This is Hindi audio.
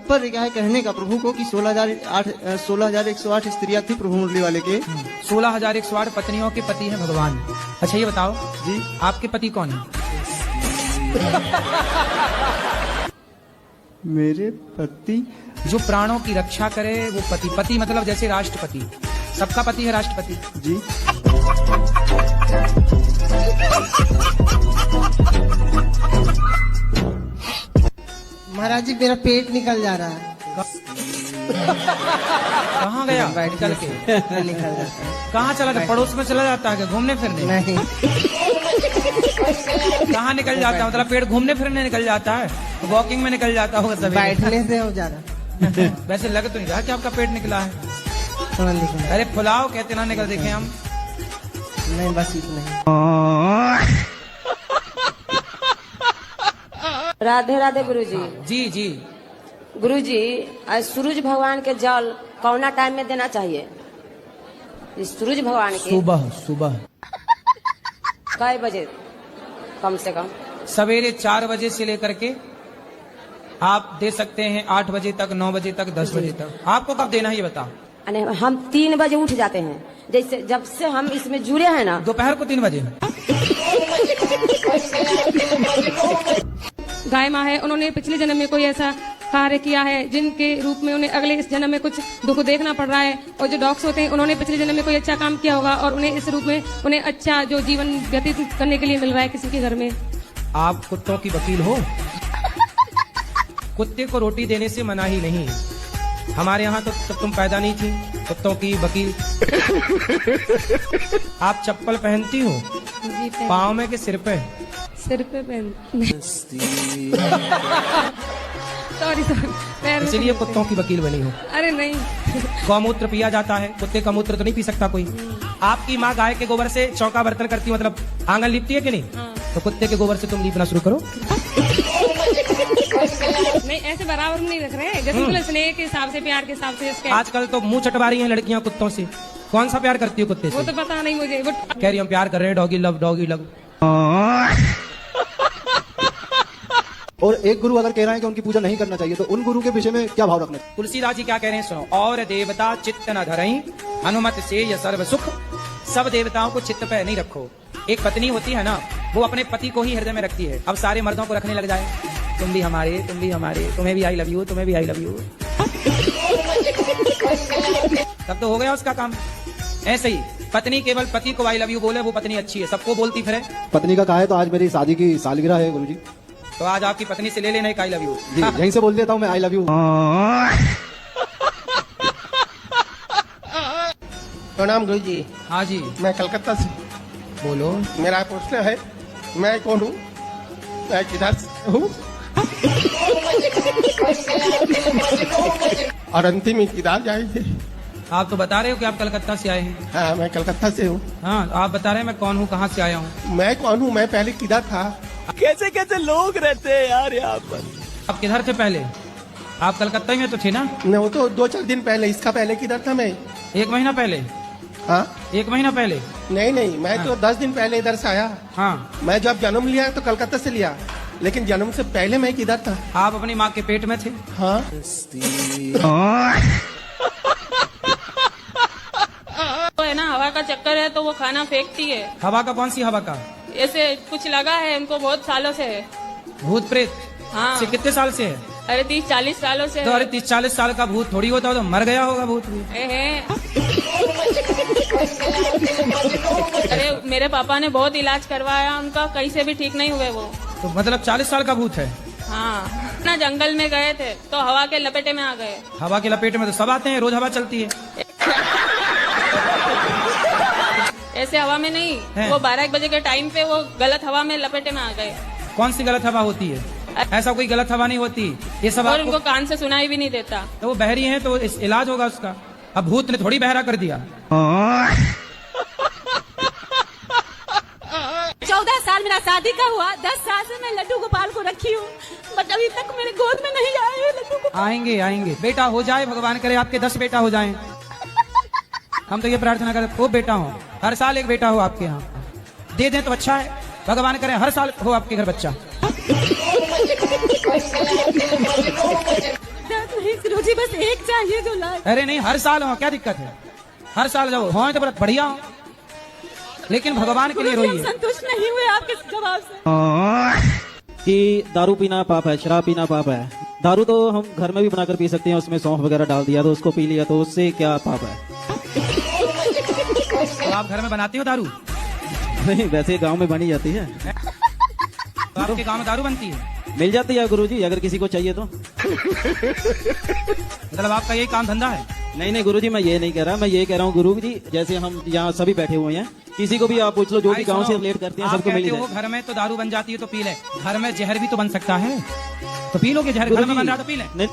तात्पर्य क्या है कहने का प्रभु को कि 16,108 स्त्रियां थी प्रभु मुरली वाले के। 16,108 पत्नियों के पति हैं भगवान। अच्छा ये बताओ जी आपके पति कौन है? मेरे पति जो प्राणों की रक्षा करे वो पति। पति मतलब जैसे राष्ट्रपति, सबका पति है राष्ट्रपति जी। महाराज जी मेरा पेट निकल जा रहा है। कहाँ गया? निकल के निकल जाता है। कहाँ चला गया? पड़ोस में चला जाता है क्या घूमने फिरने? नहीं कहाँ निकल जाता है? मतलब पेट घूमने फिरने निकल जाता है, वॉकिंग में निकल जाता होगा सभी। बैठने से हो जा रहा। वैसे लग तो नहीं रहा कि आपका पेट निकला है। थोड़ा निकल। अरे फुलाओ कहते ना निकल देखे हम। नहीं बस इतना। राधे राधे गुरुजी। जी जी। गुरुजी आज सूरज भगवान के जल कौना टाइम में देना चाहिए? इस सूरज भगवान के सुबह सुबह कई बजे? कम से कम सवेरे 4 बजे से लेकर के आप दे सकते हैं 8 बजे तक, 9 बजे तक, 10 बजे तक। आपको कब देना है ये बताओ। अरे हम 3 बजे उठ जाते हैं, जैसे जब से हम इसमें जुड़े हैं ना। दोपहर को 3 बजे। गाय माँ है, उन्होंने पिछले जन्म में कोई ऐसा कार्य किया है जिनके रूप में उन्हें अगले इस जन्म में कुछ दुख देखना पड़ रहा है। और जो डॉग्स होते हैं उन्होंने पिछले जन्म में कोई अच्छा काम किया होगा और उन्हें इस रूप में उन्हें अच्छा जो जीवन व्यतीत करने के लिए मिल रहा है किसी के घर में। आप कुत्तों की वकील हो? कुत्ते को रोटी देने से मना ही नहीं। हमारे यहाँ तो जब तुम पैदा नहीं थी कुत्तों की वकील। आप चप्पल पहनती हो? जी पाँव में के सिर पे? सिर पे पहन। सॉरी पैर में। इसलिए कुत्तों की वकील बनी हो। अरे नहीं। गौमूत्र पिया जाता है, कुत्ते का मूत्र तो नहीं पी सकता कोई। आपकी माँ गाय के गोबर से चौका बर्तन करती है, मतलब आंगन लिपती है कि नहीं? तो कुत्ते के गोबर से तुम लीपना शुरू करो। नहीं ऐसे बराबर नहीं रख रहे हैं, जैसे बोले स्नेह के हिसाब से, प्यार के हिसाब से इसके। आजकल तो मुंह चटवा रही हैं लड़कियां कुत्तों से। कौन सा प्यार करती हो कुत्ते वो से? तो पता नहीं मुझे। वो कह रही हम प्यार कर रहे हैं, डॉगी लव डॉगी लव। और एक गुरु अगर कह रहा है कि उनकी पूजा नहीं करना चाहिए तो उन गुरु के विषय में क्या भाव रखना? तुलसीदास जी क्या कह रहे हैं सुनो। और देवता चित्त न धरई हनुमत से ये सर्व सुख। सब देवताओं को चित्त पे नहीं रखो। एक पत्नी होती है ना, वो अपने पति को ही हृदय में रखती है। अब सारे मर्दों को रखने लग जाए, तुम भी हमारे, तुम भी हमारे, तुम्हें भी आई लव यू, तुम्हें भी आई लव यू, तब तो हो गया उसका काम। ऐसे ही पत्नी केवल पति को आई लव यू बोले, वो पत्नी अच्छी है, सबको बोलती फिरे। पत्नी का कहा है तो आज मेरी शादी की सालगिरह है गुरुजी। तो आज आपकी पत्नी से ले लेना एक आई लव यू। जी यहीं से बोल देता हूँ मैं आई लव यू। प्रणाम गुरुजी। हाँ जी मैं कलकत्ता से। बोलो। मेरा प्रश्न है, मैं कौन हूँ? मैं किधर से हूँ? और अंतिम में किधर जाएंगे? आप तो बता रहे हो कि आप कलकत्ता से आए हैं। हाँ मैं कलकत्ता से हूँ। हाँ आप बता रहे हैं मैं कौन हूँ, कहाँ से आया हूँ। मैं कौन हूँ? मैं पहले किधर था? कैसे कैसे लोग रहते हैं यार यहाँ पर। आप किधर थे पहले? आप कलकत्ता ही में तो थे ना? नहीं वो तो 2-4 दिन पहले। इसका पहले किधर था मैं? 1 महीना पहले। हाँ 1 महीना पहले? नहीं नहीं, मैं तो 10 दिन पहले इधर से आया। हाँ मैं जब जन्म लिया तो कलकत्ता से लिया, लेकिन जन्म से पहले मैं किधर था? आप अपनी माँ के पेट में थे। हाँ तो है ना, हवा का चक्कर है तो वो खाना फेंकती है। हवा का? कौन सी हवा का? ऐसे कुछ लगा है उनको बहुत सालों से है। भूत प्रेत? हाँ। से कितने साल से है? अरे 30-40 सालों से तो है। अरे 30-40 साल का भूत थोड़ी होता हो, तो मर गया होगा भूत भी। अरे मेरे पापा ने बहुत इलाज करवाया उनका, कहीं से भी ठीक नहीं हुए वो। तो मतलब 40 साल का भूत है? हाँ ना, जंगल में गए थे तो हवा के लपेटे में आ गए। हवा के लपेटे में तो सब आते हैं, रोज हवा चलती है। ऐसे हवा में नहीं है। वो 12-1 बजे के टाइम पे वो गलत हवा में लपेटे में आ गए। कौन सी गलत हवा होती है? ऐसा कोई गलत हवा नहीं होती ये सब। और आपको उनको कान से सुनाई भी नहीं देता। तो वो बहरी हैं तो इलाज होगा उसका। अब भूत ने थोड़ी बहरा कर दिया। 14 साल मेरा शादी का हुआ, 10 साल से मैं लड्डू गोपाल को रखी हूँ, बट अभी तक मेरे गोद में नहीं आए हैं लड्डू गोपाल। आएंगे आएंगे, बेटा हो जाए, भगवान करे आपके 10 बेटा हो जाएं। हम तो ये प्रार्थना करते खूब बेटा हो, हर साल एक बेटा हो आपके यहाँ। दे दें तो अच्छा है, भगवान करे हर साल हो आपके घर बच्चा। चाहिए जो लाए। अरे नहीं, हर साल हो, क्या दिक्कत है? हर साल जाओ, हो तो बहुत बढ़िया हो, लेकिन भगवान के लिए गुरुजी, हम रोइए। संतुष्ट नहीं हुए आपके जवाब से। कि दारू पीना पाप है, शराब पीना पाप है। दारू तो हम घर में भी बनाकर पी सकते हैं, उसमें सौंफ वगैरह डाल दिया तो उसको पी लिया, तो उससे क्या पाप है? तो आप घर में बनाते हो दारू? नहीं, वैसे गांव में बनी जाती है, तो आपके गांव में दारू बनती है? मिल जाती है गुरुजी, अगर किसी को चाहिए तो। मतलब आपका यही काम धंधा है? नहीं नहीं गुरुजी, मैं ये नहीं कह रहा, मैं ये कह रहा हूँ गुरुजी, जैसे हम यहाँ सभी बैठे हुए हैं, किसी को भी आप पूछ लो जो भी गांव से रिलेट करते हैं, आप सबको मिल कहते हो जाए। घर में तो दारू बन जाती है तो पी ले, घर में जहर भी तो बन सकता है, तो पी लोगे? जहर घर में बन रहा तो पी ले। नहीं